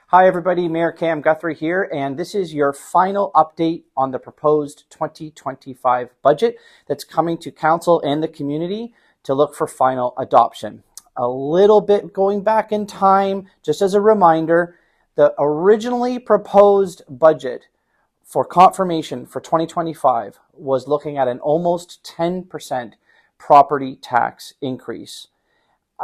Hi everybody, Mayor Cam Guthrie here, and this is your final update on the proposed 2025 budget that's coming to Council and the community to look for final adoption. A little bit going back in time, just as a reminder, the originally proposed budget for confirmation for 2025 was looking at an almost 10% property tax increase.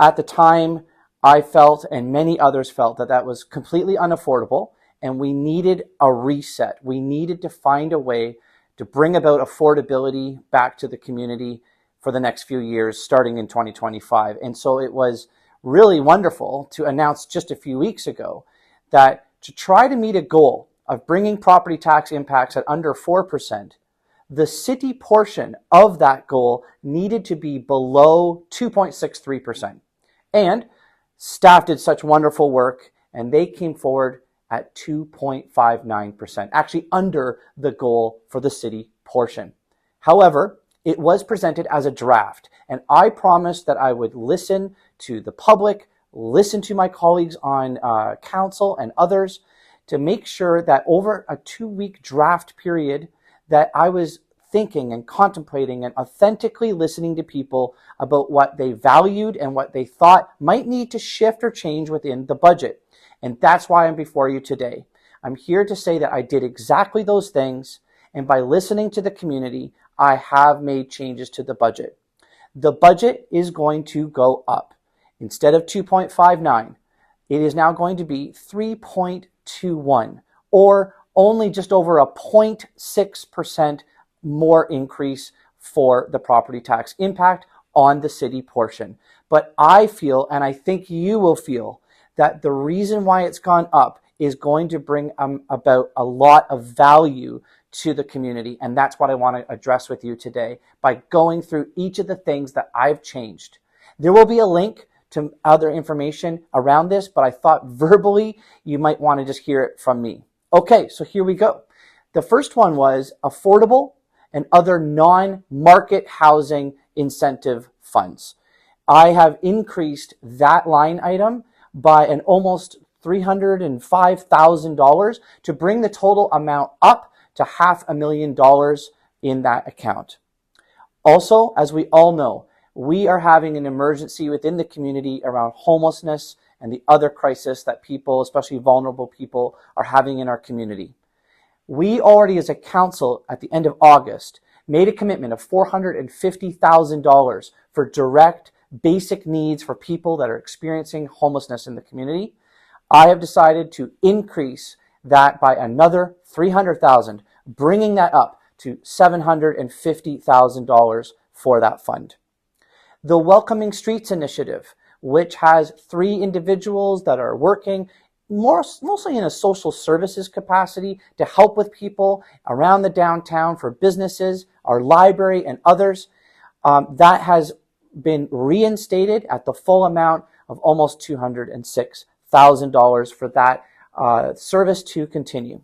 At the time, I felt, and many others felt, that that was completely unaffordable, and we needed a reset. We needed to find a way to bring about affordability back to the community for the next few years, starting in 2025. And so it was really wonderful to announce just a few weeks ago that to try to meet a goal of bringing property tax impacts at under 4%, the city portion of that goal needed to be below 2.63%. And staff did such wonderful work, and they came forward at 2.59%, actually under the goal for the city portion. However, it was presented as a draft, and I promised that I would listen to the public, listen to my colleagues on council and others to make sure that over a 2-week draft period that I was thinking and contemplating and authentically listening to people about what they valued and what they thought might need to shift or change within the budget. And that's why I'm before you today. I'm here to say that I did exactly those things, and by listening to the community, I have made changes to the budget. The budget is going to go up. Instead of 2.59, it is now going to be 3.21, or only just over a 0.6% more increase for the property tax impact on the city portion. But I feel, and I think you will feel, that the reason why it's gone up is going to bring about a lot of value to the community. And that's what I want to address with you today by going through each of the things that I've changed. There will be a link to other information around this, but I thought verbally you might want to just hear it from me. Okay, so here we go. The first one was affordable and other non-market housing incentive funds. I have increased that line item by an almost $305,000 to bring the total amount up to $500,000 in that account. Also, as we all know, we are having an emergency within the community around homelessness and the other crisis that people, especially vulnerable people, are having in our community. We already, as a council, at the end of August, made a commitment of $450,000 for direct basic needs for people that are experiencing homelessness in the community. I have decided to increase that by another $300,000, bringing that up to $750,000 for that fund. The Welcoming Streets Initiative, which has 3 individuals that are working mostly in a social services capacity to help with people around the downtown for businesses, our library, and others. That has been reinstated at the full amount of almost $206,000 for that service to continue.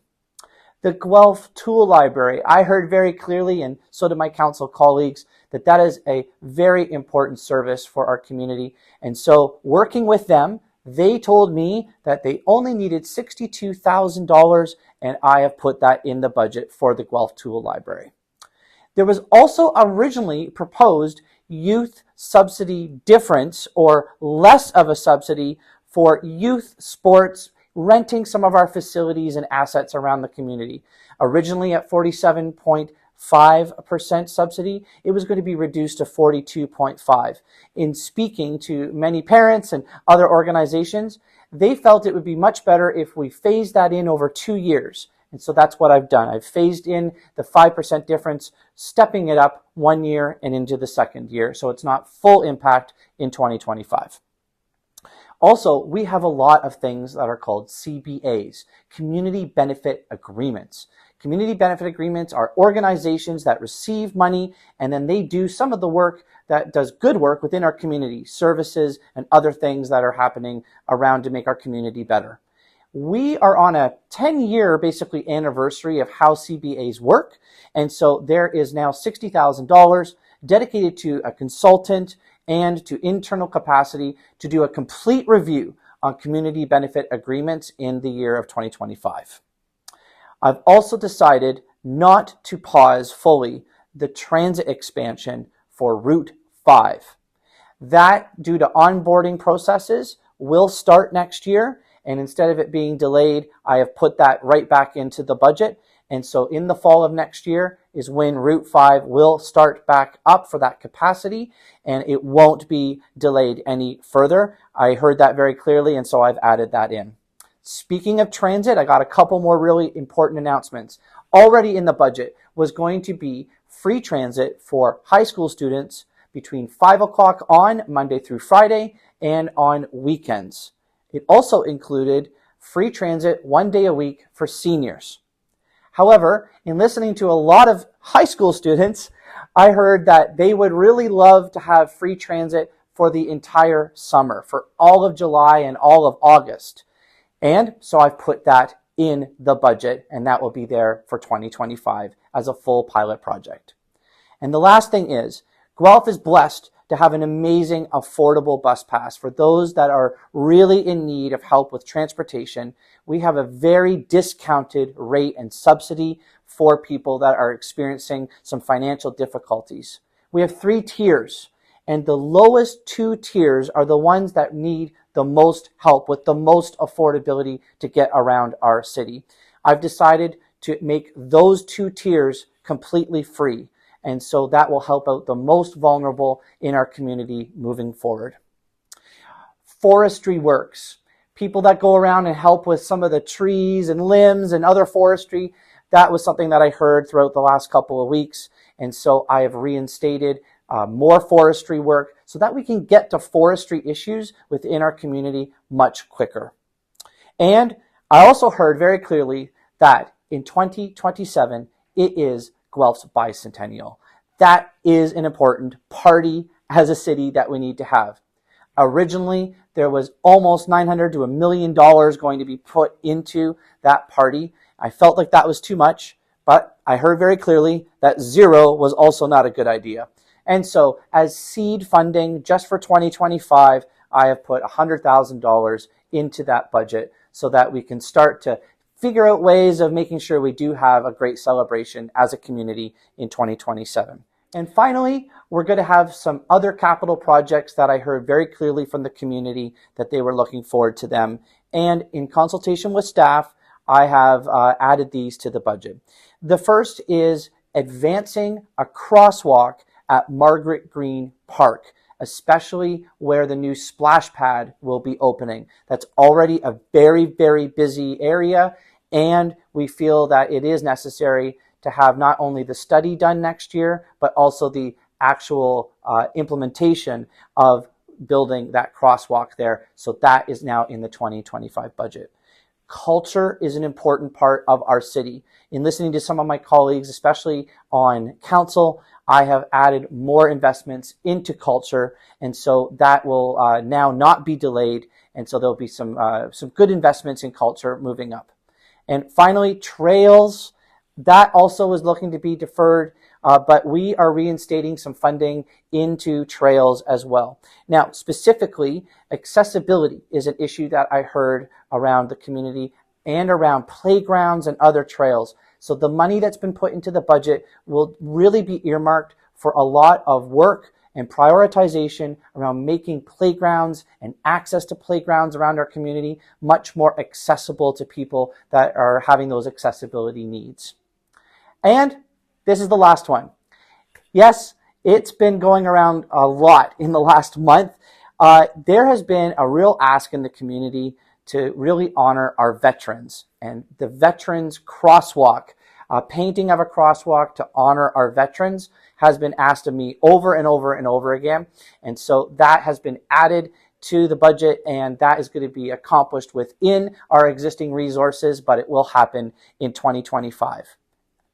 The Guelph Tool Library, I heard very clearly, and so did my council colleagues, that that is a very important service for our community. And so working with them, they told me that they only needed $62,000, and I have put that in the budget for the Guelph Tool Library. There was also originally proposed youth subsidy difference, or less of a subsidy for youth sports, renting some of our facilities and assets around the community. Originally at 47.5% subsidy, it was going to be reduced to 42.5%. In speaking to many parents and other organizations, they felt it would be much better if we phased that in over 2 years. And so that's what I've done. I've phased in the 5% difference, stepping it up 1 year and into the second year, so it's not full impact in 2025. Also, we have a lot of things that are called CBAs, Community Benefit Agreements. Community benefit agreements are organizations that receive money, and then they do some of the work that does good work within our community, services and other things that are happening around to make our community better. We are on a 10-year basically anniversary of how CBAs work, and so there is now $60,000 dedicated to a consultant and to internal capacity to do a complete review on community benefit agreements in the year of 2025. I've also decided not to pause fully the transit expansion for Route 5. That, due to onboarding processes, will start next year, and instead of it being delayed, I have put that right back into the budget. And so in the fall of next year is when Route 5 will start back up for that capacity, and it won't be delayed any further. I heard that very clearly, and so I've added that in. Speaking of transit, I got a couple more really important announcements. Already in the budget was going to be free transit for high school students between 5 o'clock on Monday through Friday and on weekends. It also included free transit 1 day a week for seniors. However, in listening to a lot of high school students, I heard that they would really love to have free transit for the entire summer, for all of July and all of August. And so I've put that in the budget, and that will be there for 2025 as a full pilot project. And the last thing is, Guelph is blessed to have an amazing, affordable bus pass. For those that are really in need of help with transportation, we have a very discounted rate and subsidy for people that are experiencing some financial difficulties. We have 3 tiers, and the lowest 2 tiers are the ones that need the most help with the most affordability to get around our city. I've decided to make those 2 tiers completely free. And so that will help out the most vulnerable in our community moving forward. Forestry works. People that go around and help with some of the trees and limbs and other forestry, that was something that I heard throughout the last couple of weeks. And so I have reinstated more forestry work so that we can get to forestry issues within our community much quicker. And I also heard very clearly that in 2027, it is Guelph's bicentennial. That is an important party as a city that we need to have. Originally, there was almost $900,000 to $1 million going to be put into that party. I felt like that was too much, but I heard very clearly that 0 was also not a good idea. And so as seed funding just for 2025, I have put $100,000 into that budget so that we can start to figure out ways of making sure we do have a great celebration as a community in 2027. And finally, we're going to have some other capital projects that I heard very clearly from the community that they were looking forward to them. And in consultation with staff, I have added these to the budget. The first is advancing a crosswalk at Margaret Green Park, especially where the new splash pad will be opening. That's already a very, very busy area, and we feel that it is necessary to have not only the study done next year, but also the actual implementation of building that crosswalk there. So that is now in the 2025 budget. Culture is an important part of our city. In listening to some of my colleagues, especially on council, I have added more investments into culture, and so that will now not be delayed, and so there'll be some good investments in culture moving up. And finally, trails, that also is looking to be deferred, but we are reinstating some funding into trails as well. Now, specifically, accessibility is an issue that I heard around the community and around playgrounds and other trails. So the money that's been put into the budget will really be earmarked for a lot of work and prioritization around making playgrounds and access to playgrounds around our community much more accessible to people that are having those accessibility needs. And this is the last one. Yes, it's been going around a lot in the last month. There has been a real ask in the community to really honor our veterans, and the veterans crosswalk, painting of a crosswalk to honor our veterans has been asked of me over and over and over again. And so that has been added to the budget, and that is going to be accomplished within our existing resources, but it will happen in 2025.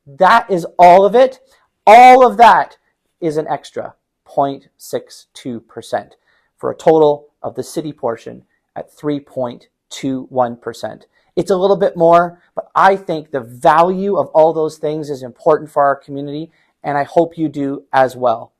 That is all of it. All of that is an extra 0.62% for a total of the city portion at 3.21%. It's a little bit more, but I think the value of all those things is important for our community, and I hope you do as well.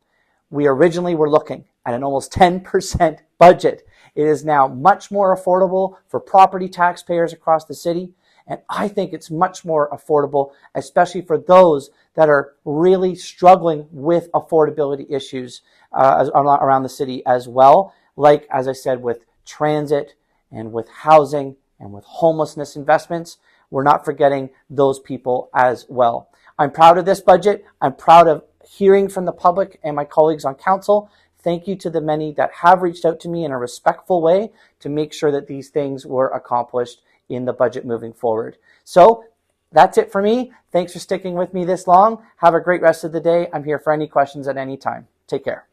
We originally were looking at an almost 10% budget It is now much more affordable for property taxpayers across the city. And I think it's much more affordable, especially for those that are really struggling with affordability issues around the city as well. Like, as I said, with transit and with housing and with homelessness investments, we're not forgetting those people as well. I'm proud of this budget. I'm proud of hearing from the public and my colleagues on council. Thank you to the many that have reached out to me in a respectful way to make sure that these things were accomplished in the budget moving forward. So that's it for me. Thanks for sticking with me this long. Have a great rest of the day. I'm here for any questions at any time. Take care.